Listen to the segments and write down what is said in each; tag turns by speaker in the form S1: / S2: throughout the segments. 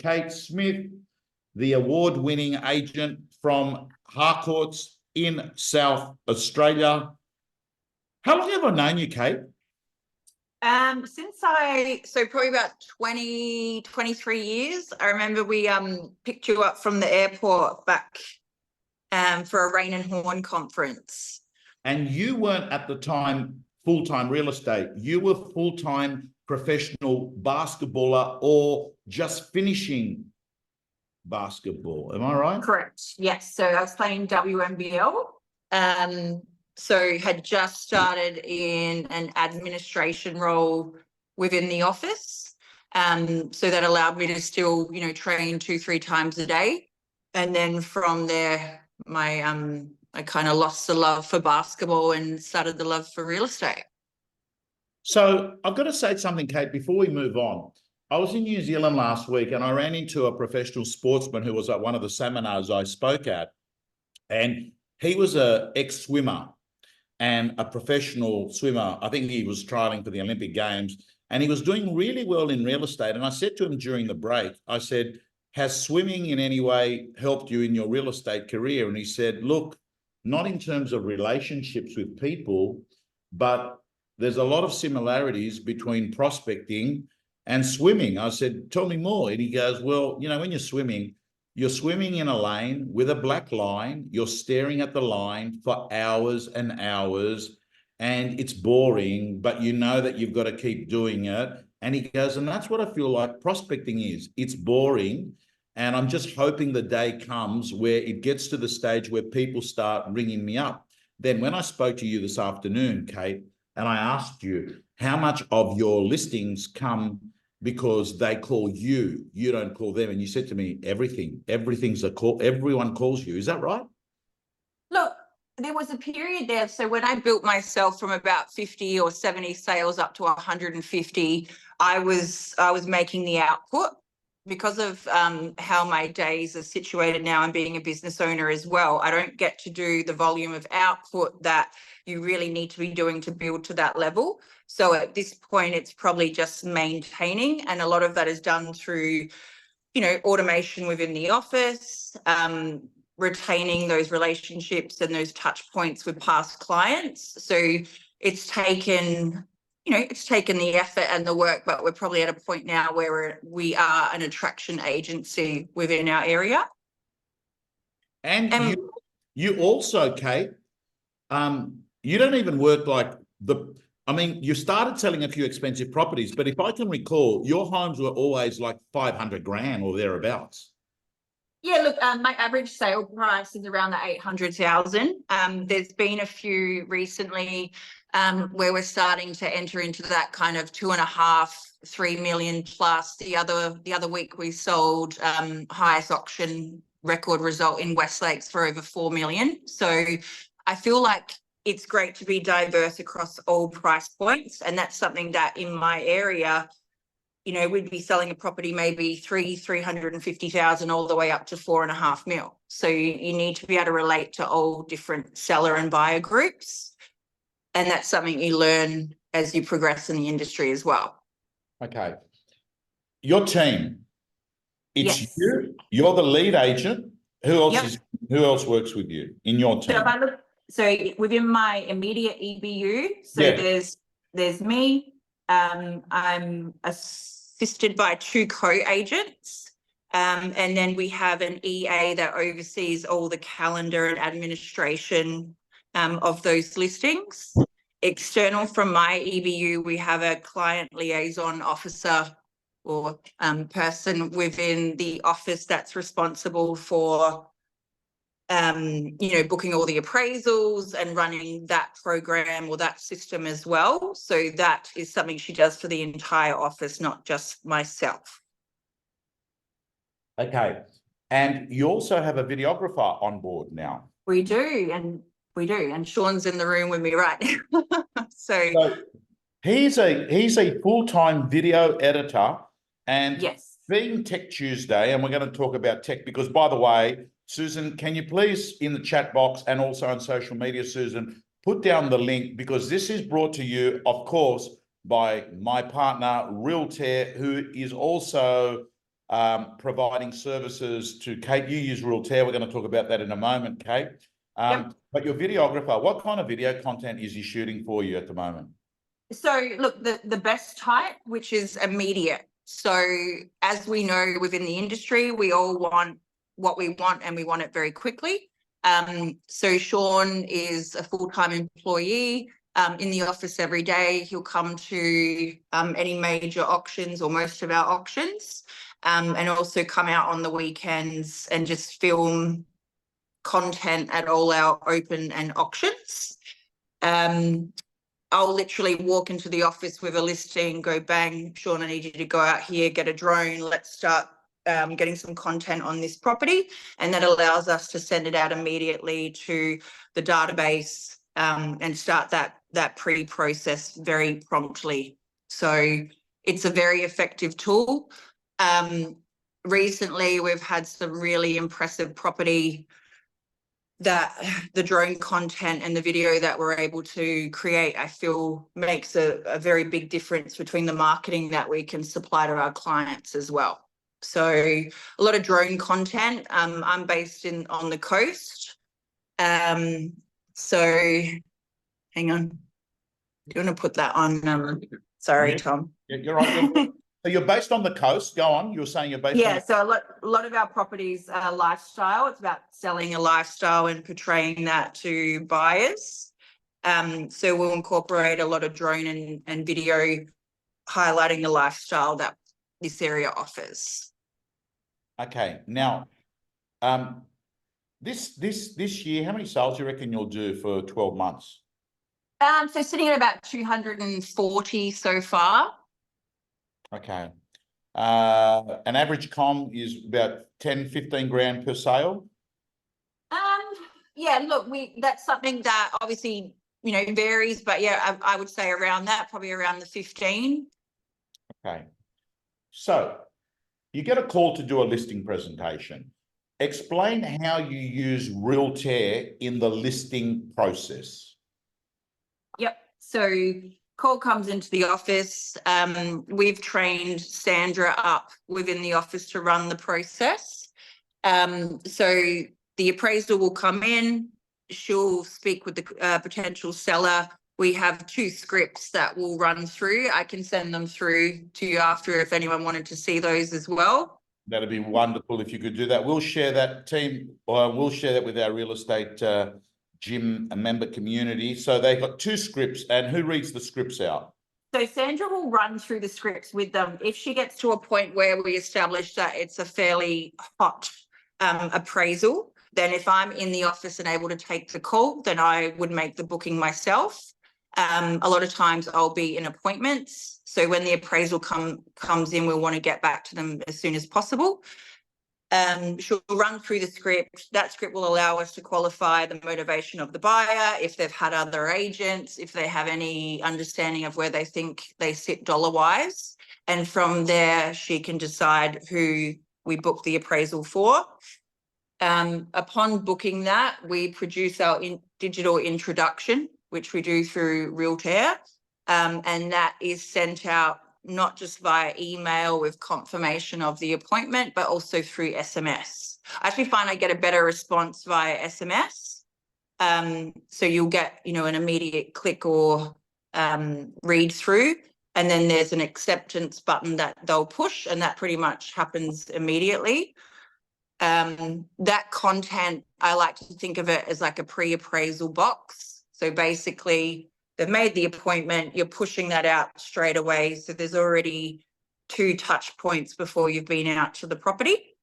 S1: Kate Smith, the award-winning agent from Harcourts in South Australia. How long have I known you, Kate?
S2: So probably about 23 years. I remember we picked you up from the airport back for a Rain and Horn conference.
S1: And you weren't at the time full-time real estate. You were full-time professional basketballer or just finishing basketball. Am I right?
S2: Correct. Yes. So I was playing WNBL. So had just started in an administration role within the office. So that allowed me to still, train 2-3 times a day. And then from there, I kind of lost the love for basketball and started the love for real estate.
S1: So I've got to say something, Kate, before we move on. I was in New Zealand last week and I ran into a professional sportsman who was at one of the seminars I spoke at. And he was an ex-swimmer and a professional swimmer. I think he was trialing for the Olympic Games and he was doing really well in real estate. And I said to him during the break, I said, has swimming in any way helped you in your real estate career? And he said, look, not in terms of relationships with people, but there's a lot of similarities between prospecting and swimming. I said, tell me more. And he goes, well, when you're swimming in a lane with a black line, you're staring at the line for hours and hours, and it's boring, but you know that you've got to keep doing it. And he goes, and that's what I feel like prospecting is. It's boring. And I'm just hoping the day comes where it gets to the stage where people start ringing me up. Then when I spoke to you this afternoon, Kate, and I asked you how much of your listings come because they call you, you don't call them. And you said to me, everything's a call. Everyone calls you. Is that right?
S2: Look, there was a period there. So when I built myself from about 50 or 70 sales up to 150, I was making the output. Because of how my days are situated now and being a business owner as well, I don't get to do the volume of output that you really need to be doing to build to that level. So at this point, it's probably just maintaining. And a lot of that is done through, automation within the office, retaining those relationships and those touch points with past clients. So it's taken the effort and the work, but we're probably at a point now where we are an attraction agency within our area.
S1: And you also, Kate, you don't even work like you started selling a few expensive properties, but if I can recall, your homes were always like 500 grand or thereabouts.
S2: Yeah, look, my average sale price is around the 800,000. There's been a few recently where we're starting to enter into that kind of 2.5-3 million plus. The other week we sold highest auction record result in West Lakes for over 4 million. So I feel like it's great to be diverse across all price points, and that's something that in my area, we'd be selling a property maybe 350,000 all the way up to 4.5 million. So you need to be able to relate to all different seller and buyer groups. And that's something you learn as you progress in the industry as well. Okay.
S1: Your team, it's
S2: yes.
S1: you're the lead agent. Who else works with you in your team?
S2: So within my immediate EBU, there's me. I'm assisted by 2 co-agents. And then we have an EA that oversees all the calendar and administration of those listings. External from my EBU, we have a client liaison officer or person within the office that's responsible for booking all the appraisals and running that program or that system as well. So that is something she does for the entire office, not just myself.
S1: Okay. And you also have a videographer on board now.
S2: We do. And Sean's in the room with me right now. so
S1: he's a full-time video editor, and
S2: yes,
S1: being Tech Tuesday, and we're going to talk about tech because, by the way, Susan, can you please in the chat box and also on social media, Susan, put down the link, because this is brought to you, of course, by my partner, Realtair, who is also providing services to Kate. You use Realtair. We're going to talk about that in a moment, Kate.
S2: Yep.
S1: But your videographer, what kind of video content is he shooting for you at the moment?
S2: So look, the best type, which is immediate. So as we know within the industry, we all want what we want and we want it very quickly. So Sean is a full-time employee in the office every day. He'll come to any major auctions or most of our auctions, and also come out on the weekends and just film content at all our open and auctions. I'll literally walk into the office with a listing, go bang, Sean, I need you to go out here, get a drone. Let's start getting some content on this property. And that allows us to send it out immediately to the database and start that pre-process very promptly. So it's a very effective tool. Recently, we've had some really impressive property that the drone content and the video that we're able to create, I feel makes a very big difference between the marketing that we can supply to our clients as well. So a lot of drone content. I'm based on the coast. So hang on. Do you want to put that on? Sorry,
S1: Yeah.
S2: Tom.
S1: Yeah, you're right. So you're based on the coast. Go on. You were saying you're based on...
S2: So a lot of our properties are lifestyle. It's about selling a lifestyle and portraying that to buyers. So we'll incorporate a lot of drone and video highlighting the lifestyle that this area offers.
S1: Okay. Now, this year, how many sales do you reckon you'll do for 12 months?
S2: So sitting at about 240 so far.
S1: Okay. An average com is about 10, 15 grand per sale.
S2: Yeah, look, that's something that obviously, varies, but yeah, I would say around that, probably around the 15.
S1: Okay. So you get a call to do a listing presentation. Explain how you use Realtair in the listing process.
S2: Yep. So call comes into the office. We've trained Sandra up within the office to run the process. So the appraisal will come in. She'll speak with the potential seller. We have 2 scripts that we'll run through. I can send them through to you after if anyone wanted to see those as well.
S1: That'd be wonderful if you could do that. We'll share that we'll share that with our real estate gym member community. So they've got 2 scripts, and who reads the scripts out?
S2: So Sandra will run through the scripts with them. If she gets to a point where we establish that it's a fairly hot appraisal, then if I'm in the office and able to take the call, then I would make the booking myself. A lot of times I'll be in appointments. So when the appraisal comes in, we'll want to get back to them as soon as possible. She'll run through the script. That script will allow us to qualify the motivation of the buyer, if they've had other agents, if they have any understanding of where they think they sit dollar-wise. And from there, she can decide who we book the appraisal for. Upon booking that, we produce our digital introduction, which we do through Realtair, and that is sent out not just via email with confirmation of the appointment, but also through SMS. I actually find I get a better response via SMS. So you'll get, an immediate click or read through, and then there's an acceptance button that they'll push, and that pretty much happens immediately. That content, I like to think of it as like a pre-appraisal box. So basically, they've made the appointment, you're pushing that out straight away. So there's already 2 touch points before you've been out to the property.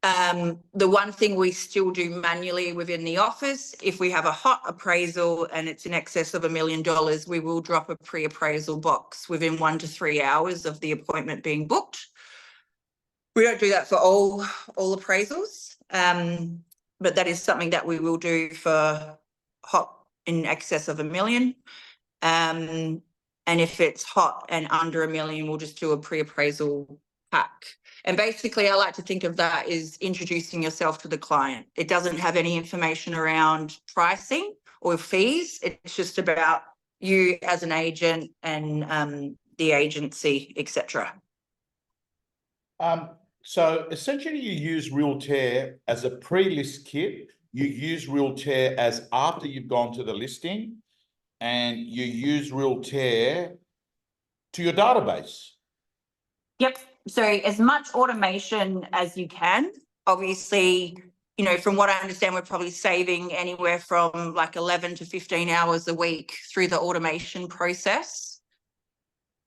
S2: The one thing we still do manually within the office, if we have a hot appraisal and it's in excess of $1 million, we will drop a pre-appraisal box within 1 to 3 hours of the appointment being booked. We don't do that for all appraisals, but that is something that we will do for hot in excess of $1 million. And if it's hot and under $1 million, we'll just do a pre-appraisal pack. And basically, I like to think of that as introducing yourself to the client. It doesn't have any information around pricing or fees. It's just about you as an agent and the agency, etc.
S1: So essentially you use Realtair as a pre-list kit. You use Realtair as after you've gone to the listing, and you use Realtair to your database.
S2: Yep. So as much automation as you can. Obviously, you know, from what I understand, we're probably saving anywhere from like 11 to 15 hours a week through the automation process.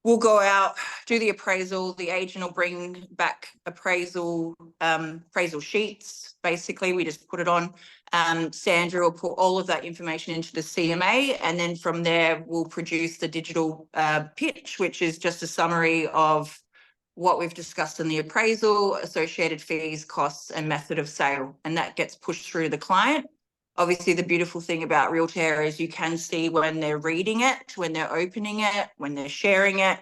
S2: We'll go out, do the appraisal. The agent will bring back appraisal sheets. Basically, we just put it on. Sandra will put all of that information into the CMA, and then from there, we'll produce the digital pitch, which is just a summary of what we've discussed in the appraisal, associated fees, costs, and method of sale, and that gets pushed through to the client. Obviously, the beautiful thing about Realtair is you can see when they're reading it, when they're opening it, when they're sharing it.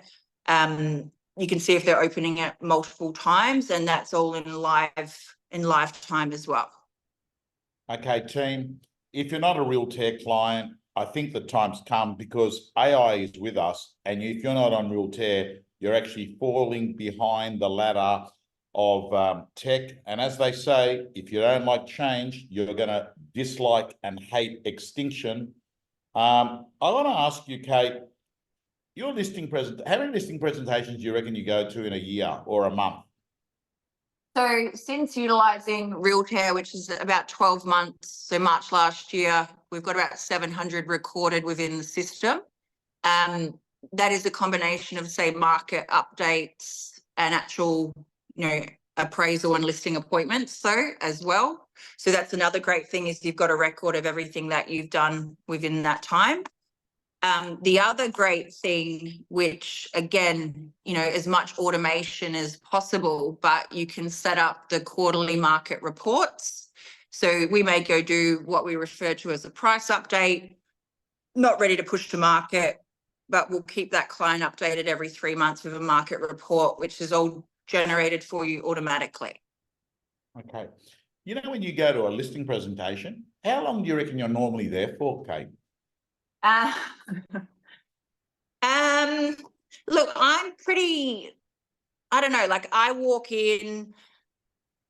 S2: You can see if they're opening it multiple times, and that's all in live time as well.
S1: Okay, team, if you're not a Realtair client, I think the time's come, because AI is with us, and if you're not on Realtair, you're actually falling behind the ladder of tech. And as they say, if you don't like change, you're going to dislike and hate extinction. I want to ask you, Kate, your how many listing presentations do you reckon you go to in a year or a month?
S2: So since utilising Realtair, which is about 12 months, so March last year, we've got about 700 recorded within the system. That is a combination of, say, market updates and actual, you know, appraisal and listing appointments, so as well. So that's another great thing, is you've got a record of everything that you've done within that time. The other great thing, which again, you know, as much automation as possible, but you can set up the quarterly market reports. So we may go do what we refer to as a price update, not ready to push to market, but we'll keep that client updated every 3 months with a market report, which is all generated for you automatically.
S1: Okay. You know, when you go to a listing presentation, how long do you reckon you're normally there for, Kate?
S2: Look, I'm pretty, I don't know, like I walk in,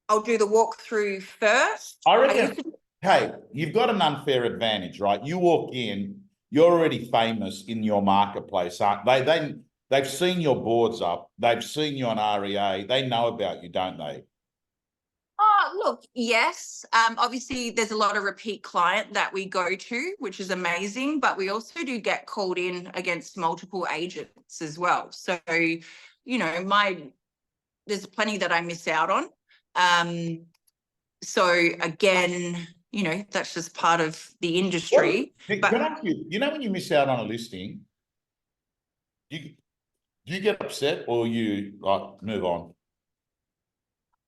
S2: I'll do the walkthrough first.
S1: I reckon, Kate, you've got an unfair advantage, right? You walk in, you're already famous in your marketplace, aren't they? They've seen your boards up, they've seen you on REA, they know about you, don't they?
S2: Oh, look, yes. Obviously, there's a lot of repeat client that we go to, which is amazing, but we also do get called in against multiple agents as well. So, you know, there's plenty that I miss out on. So again, you know, that's just part of the industry.
S1: Well, can I ask you, you know, when you miss out on a listing, do you get upset, or you like move on?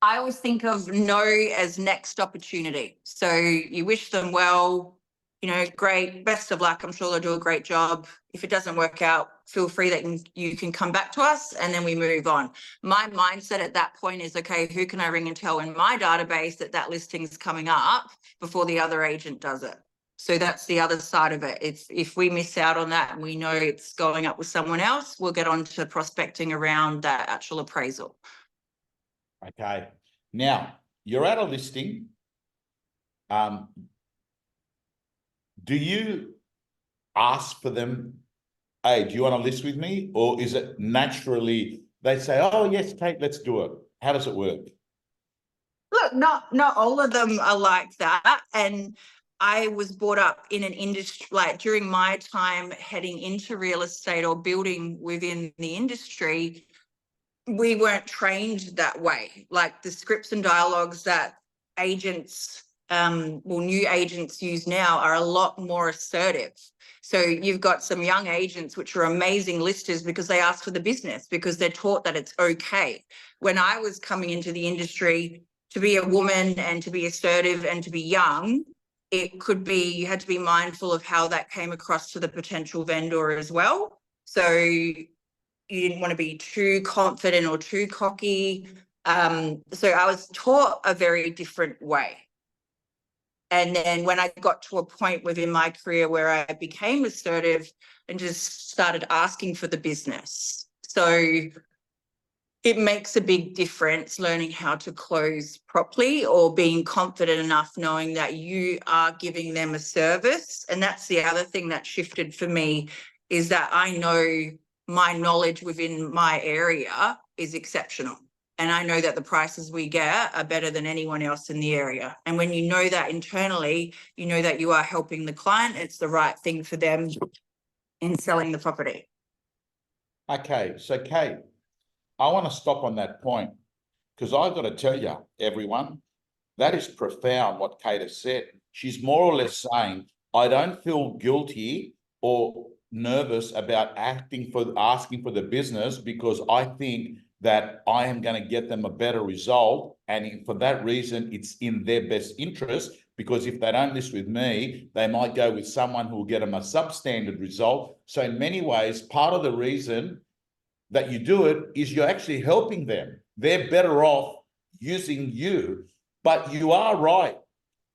S2: I always think of no as next opportunity. So you wish them well, you know, great, best of luck. I'm sure they'll do a great job. If it doesn't work out, feel free that you can come back to us, and then we move on. My mindset at that point is, okay, who can I ring and tell in my database that listing is coming up before the other agent does it? So that's the other side of it. It's if we miss out on that and we know it's going up with someone else, we'll get on to prospecting around that actual appraisal.
S1: Okay. Now, you're at a listing. Do you ask for them, hey, do you want to list with me? Or is it naturally they say, oh, yes, Kate, let's do it? How does it work?
S2: Look, not all of them are like that. And I was brought up in an industry, like during my time heading into real estate or building within the industry, we weren't trained that way. Like the scripts and dialogues that agents, new agents use now are a lot more assertive. So you've got some young agents which are amazing listers because they ask for the business, because they're taught that it's okay. When I was coming into the industry, to be a woman and to be assertive and to be young, it could be, you had to be mindful of how that came across to the potential vendor as well. So you didn't want to be too confident or too cocky. So I was taught a very different way. And then when I got to a point within my career where I became assertive and just started asking for the business. So It makes a big difference learning how to close properly or being confident enough knowing that you are giving them a service. And that's the other thing that shifted for me, is that I know my knowledge within my area is exceptional. And I know that the prices we get are better than anyone else in the area. And when you know that internally, you know that you are helping the client. It's the right thing for them in selling the property.
S1: Okay, so Kate, I want to stop on that point because I've got to tell you, everyone, that is profound what Kate has said. She's more or less saying, I don't feel guilty or nervous about asking for the business because I think that I am going to get them a better result. And for that reason, it's in their best interest, because if they don't list with me, they might go with someone who will get them a substandard result. So in many ways, part of the reason that you do it is you're actually helping them. They're better off using you. But you are right.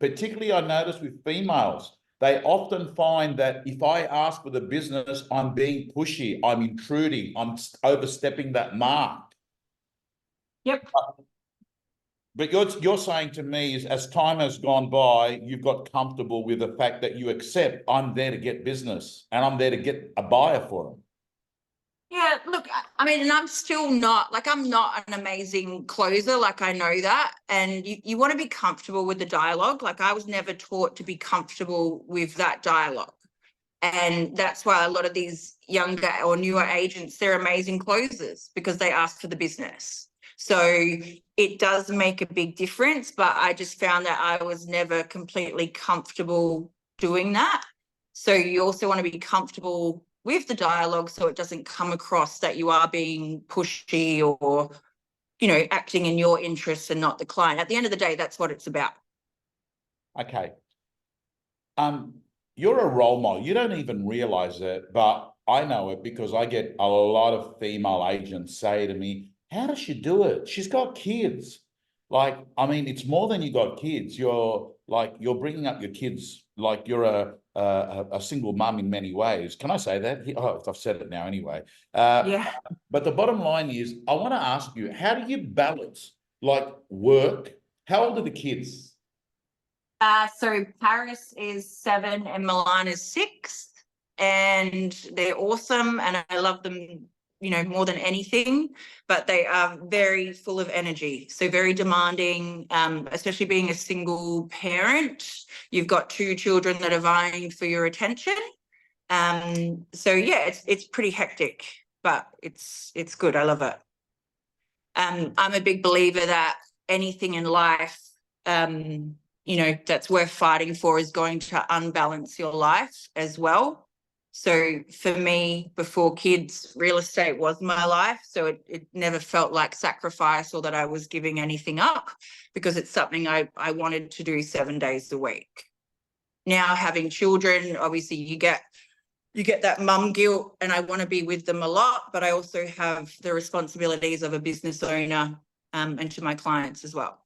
S1: Particularly I notice with females, they often find that if I ask for the business, I'm being pushy, I'm intruding, I'm overstepping that mark.
S2: Yep.
S1: But you're saying to me is, as time has gone by, you've got comfortable with the fact that you accept I'm there to get business and I'm there to get a buyer for them.
S2: Yeah, look, I mean, and I'm still not, like, I'm not an amazing closer, like, I know that. And you want to be comfortable with the dialogue. Like, I was never taught to be comfortable with that dialogue. And that's why a lot of these younger or newer agents, they're amazing closers because they ask for the business. So it does make a big difference, but I just found that I was never completely comfortable doing that. So you also want to be comfortable with the dialogue so it doesn't come across that you are being pushy or, you know, acting in your interests and not the client. At the end of the day, that's what it's about.
S1: Okay. You're a role model. You don't even realize it, but I know it because I get a lot of female agents say to me, how does she do it? She's got kids. Like, I mean, it's more than you got kids. You're bringing up your kids like you're a single mum in many ways. Can I say that? Oh, I've said it now anyway.
S2: Yeah.
S1: But the bottom line is, I want to ask you, how do you balance like work? How old are the kids?
S2: So Paris is 7 and Milan is 6, and they're awesome and I love them, you know, more than anything, but they are very full of energy. So very demanding, especially being a single parent. You've got 2 children that are vying for your attention. So yeah, it's pretty hectic, but it's good. I love it. I'm a big believer that anything in life, you know, that's worth fighting for is going to unbalance your life as well. So for me, before kids, real estate was my life. So it never felt like sacrifice or that I was giving anything up, because it's something I wanted to do 7 days a week. Now having children, obviously you get that mum guilt, and I want to be with them a lot, but I also have the responsibilities of a business owner, and to my clients as well.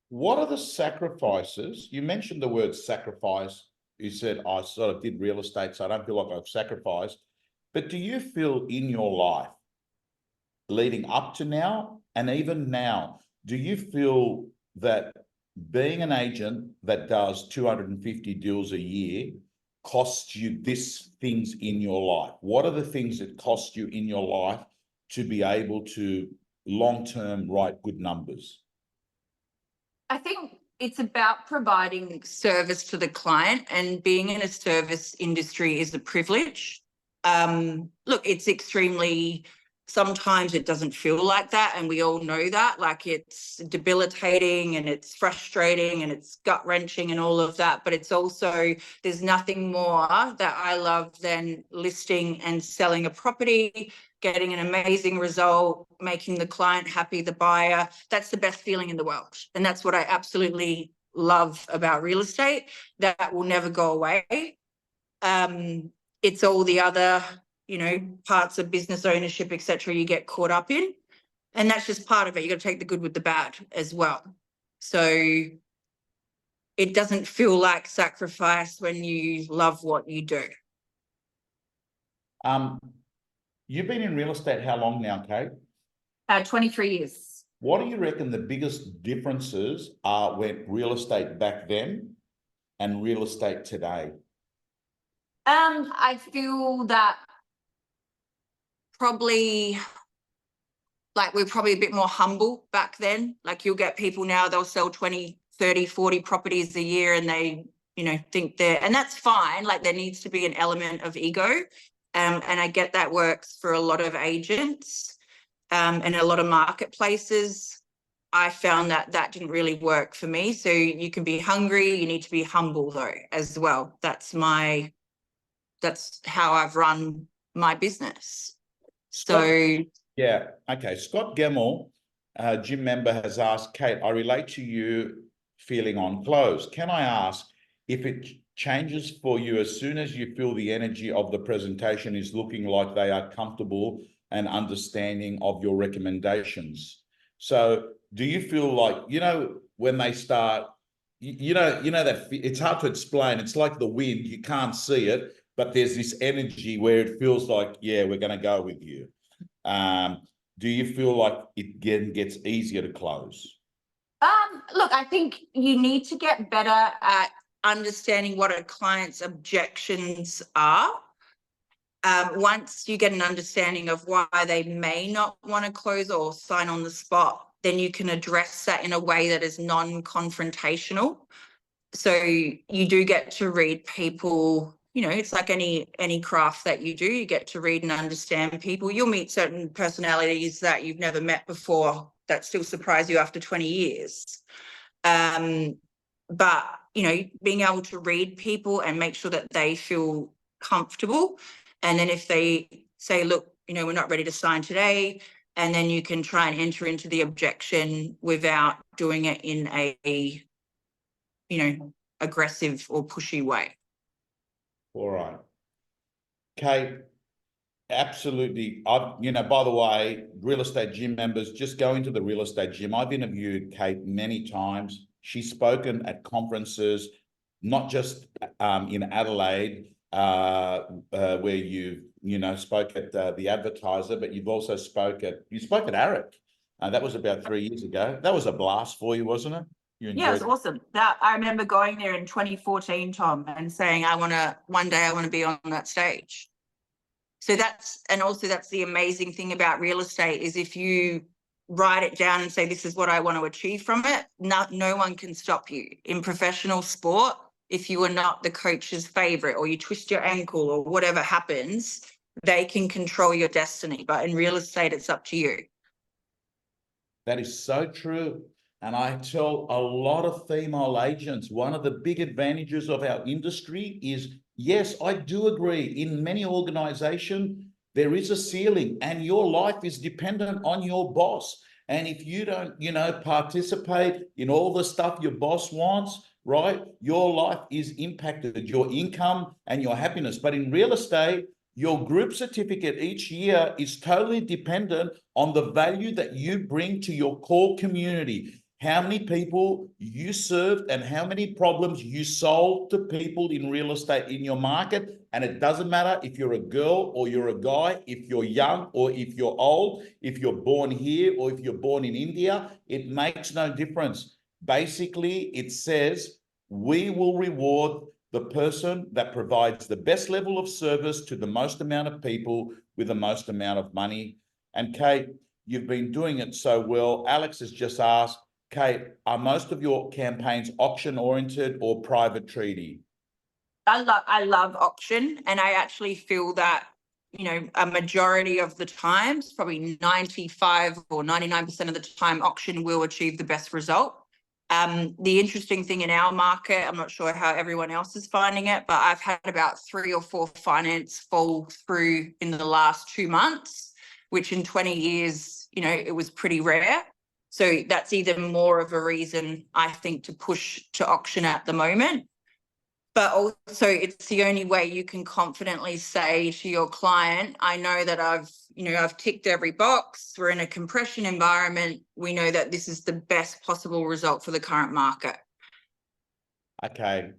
S1: What are the sacrifices? You mentioned the word sacrifice. You said, I sort of did real estate, so I don't feel like I've sacrificed. But do you feel in your life leading up to now and even now, do you feel that being an agent that does 250 deals a year costs you these things in your life? What are the things that cost you in your life to be able to long-term write good numbers?
S2: I think it's about providing service to the client, and being in a service industry is a privilege. Look, it's extremely, sometimes it doesn't feel like that, and we all know that, like, it's debilitating and it's frustrating and it's gut wrenching and all of that, but it's also, there's nothing more that I love than listing and selling a property, getting an amazing result, making the client happy, the buyer. That's the best feeling in the world. And that's what I absolutely love about real estate. That will never go away. It's all the other, you know, parts of business ownership, etc., you get caught up in. And that's just part of it. You got to take the good with the bad as well. So it doesn't feel like sacrifice when you love what you do.
S1: You've been in real estate how long now, Kate?
S2: 23 years.
S1: What do you reckon the biggest differences are when real estate back then and real estate today?
S2: I feel that probably like we're probably a bit more humble back then. Like you'll get people now, they'll sell 20, 30, 40 properties a year and they, think and that's fine. Like there needs to be an element of ego. And I get that works for a lot of agents and a lot of marketplaces. I found that didn't really work for me. So you can be hungry, you need to be humble though as well. That's how I've run my business.
S1: Yeah, okay. Scott Gemmell, gym member, has asked, Kate, I relate to you feeling on close. Can I ask if it changes for you as soon as you feel the energy of the presentation is looking like they are comfortable and understanding of your recommendations? So do you feel like, when they start, that it's hard to explain. It's like the wind, you can't see it, but there's this energy where it feels like, yeah, we're going to go with you. Do you feel like it gets easier to close?
S2: Look, I think you need to get better at understanding what a client's objections are. Once you get an understanding of why they may not want to close or sign on the spot, then you can address that in a way that is non-confrontational. So you do get to read people, it's like any craft that you do, you get to read and understand people. You'll meet certain personalities that you've never met before that still surprise you after 20 years. But, being able to read people and make sure that they feel comfortable. And then if they say, look, we're not ready to sign today, and then you can try and enter into the objection without doing it in a aggressive or pushy way.
S1: All right. Kate, absolutely. By the way, real estate gym members, just go into the real estate gym. I've interviewed Kate many times. She's spoken at conferences, not just in Adelaide, where you spoke at the Advertiser, but you've also spoke at ARIC. That was about 3 years ago. That was a blast for you, wasn't it?
S2: Yeah, it was awesome. I remember going there in 2014, Tom, and saying, one day I want to be on that stage. So that's the amazing thing about real estate is if you write it down and say, this is what I want to achieve from it, no one can stop you. In professional sport, if you are not the coach's favorite or you twist your ankle or whatever happens, they can control your destiny. But in real estate, it's up to you.
S1: That is so true. And I tell a lot of female agents, one of the big advantages of our industry is, yes, I do agree. In many organizations, there is a ceiling and your life is dependent on your boss. And if you don't, participate in all the stuff your boss wants, right, your life is impacted, your income and your happiness. But in real estate, your group certificate each year is totally dependent on the value that you bring to your core community. How many people you served and how many problems you solved to people in real estate in your market. And it doesn't matter if you're a girl or you're a guy, if you're young or if you're old, if you're born here or if you're born in India, it makes no difference. Basically, it says we will reward the person that provides the best level of service to the most amount of people with the most amount of money. And Kate, you've been doing it so well. Alex has just asked, Kate, are most of your campaigns auction oriented or private treaty?
S2: I love auction, and I actually feel that a majority of the times, probably 95 or 99% of the time, auction will achieve the best result. The interesting thing in our market, I'm not sure how everyone else is finding it, but I've had about 3 or 4 finance fall through in the last 2 months, which in 20 years, it was pretty rare. So that's even more of a reason, I think, to push to auction at the moment. But also it's the only way you can confidently say to your client, I know that I've ticked every box. We're in a compression environment. We know that this is the best possible result for the current market.
S1: Okay,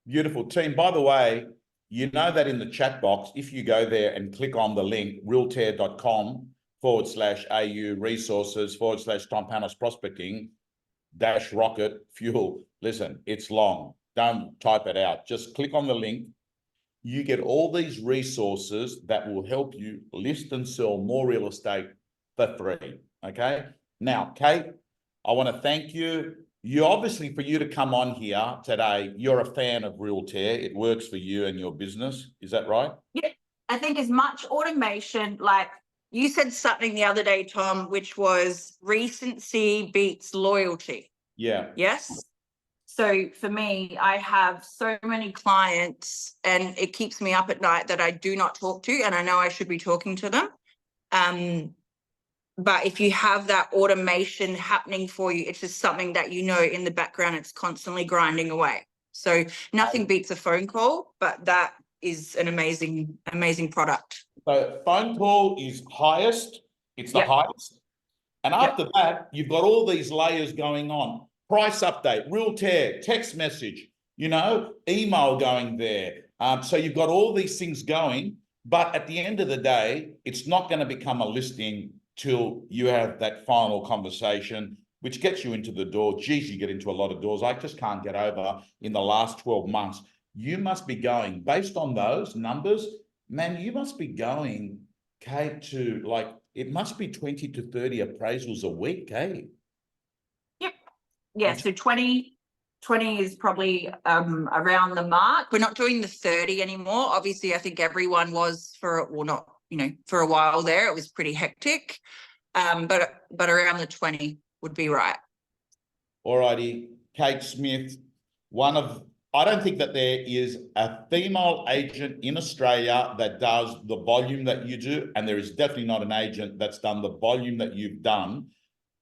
S1: beautiful team. By the way, you know that in the chat box, if you go there and click on the link, realtair.com/au resources/Tom Panos prospecting -rocket fuel. Listen, it's long. Don't type it out. Just click on the link. You get all these resources that will help you list and sell more real estate for free. Okay. Now, Kate, I want to thank you. You obviously, for you to come on here today, you're a fan of Realtair. It works for you and your business. Is that right?
S2: Yeah, I think as much automation, like you said something the other day, Tom, which was recency beats loyalty.
S1: Yeah.
S2: Yes. So for me, I have so many clients and it keeps me up at night that I do not talk to, and I know I should be talking to them. But if you have that automation happening for you, it's just something that you know in the background, it's constantly grinding away. So nothing beats a phone call, but that is an amazing, amazing product.
S1: So phone call is highest. It's the
S2: Yep.
S1: highest. And after that, you've got all these layers going on. Price update, Realtair, text message, email going there. So you've got all these things going, but at the end of the day, it's not going to become a listing till you have that final conversation, which gets you into the door. Geez, you get into a lot of doors. I just can't get over in the last 12 months. You must be going, based on those numbers, man, you must be going, Kate, to it must be 20 to 30 appraisals a week, eh?
S2: Yep. Yeah, so 20 is probably around the mark. We're not doing the 30 anymore. Obviously, I think everyone was for a while there. It was pretty hectic. But around the 20 would be right.
S1: All righty. Kate Smith, I don't think that there is a female agent in Australia that does the volume that you do, and there is definitely not an agent that's done the volume that you've done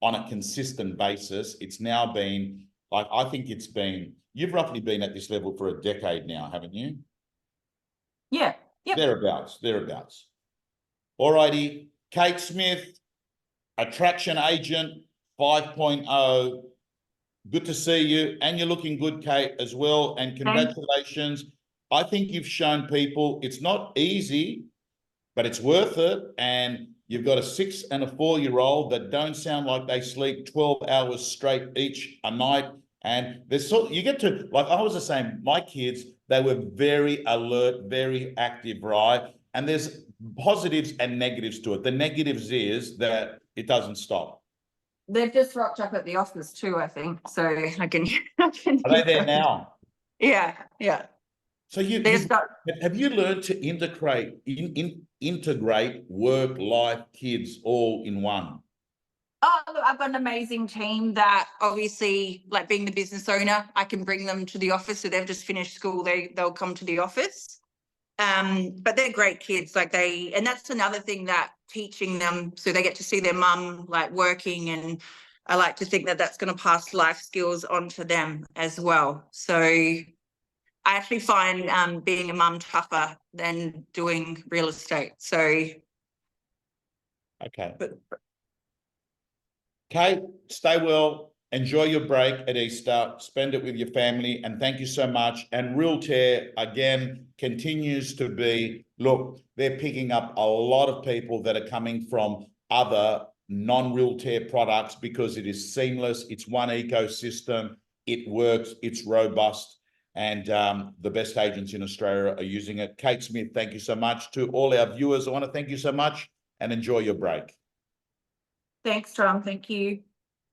S1: on a consistent basis. It's now been, I think you've roughly been at this level for a decade now, haven't you?
S2: Yeah. Yep.
S1: Thereabouts. All righty. Kate Smith, Attraction Agent 5.0. Good to see you. And you're looking good, Kate, as well. And congratulations. I think you've shown people it's not easy, but it's worth it. And you've got a 6 and a 4-year-old that don't sound like they sleep 12 hours straight each a night. And you get to, like I was the same, my kids, they were very alert, very active, right? And there's positives and negatives to it. The negatives is that it doesn't stop.
S2: They've just rocked up at the office too, I think. So I can
S1: Are they there now?
S2: Yeah.
S1: So have you learned to integrate work, life, kids all in one?
S2: Oh, look, I've got an amazing team that obviously, like being the business owner, I can bring them to the office. So they've just finished school, they'll come to the office. But they're great kids, and that's another thing, that teaching them so they get to see their mum working, and I like to think that that's going to pass life skills on to them as well. So I actually find being a mum tougher than doing real estate. So
S1: okay. Kate, stay well. Enjoy your break at Easter. Spend it with your family, and thank you so much. And Realtair, again, continues to be, look, they're picking up a lot of people that are coming from other non-Realtair products because it is seamless. It's one ecosystem. It works. It's robust. And the best agents in Australia are using it. Kate Smith, thank you so much. To all our viewers, I want to thank you so much and enjoy your break.
S2: Thanks, Tom. Thank you.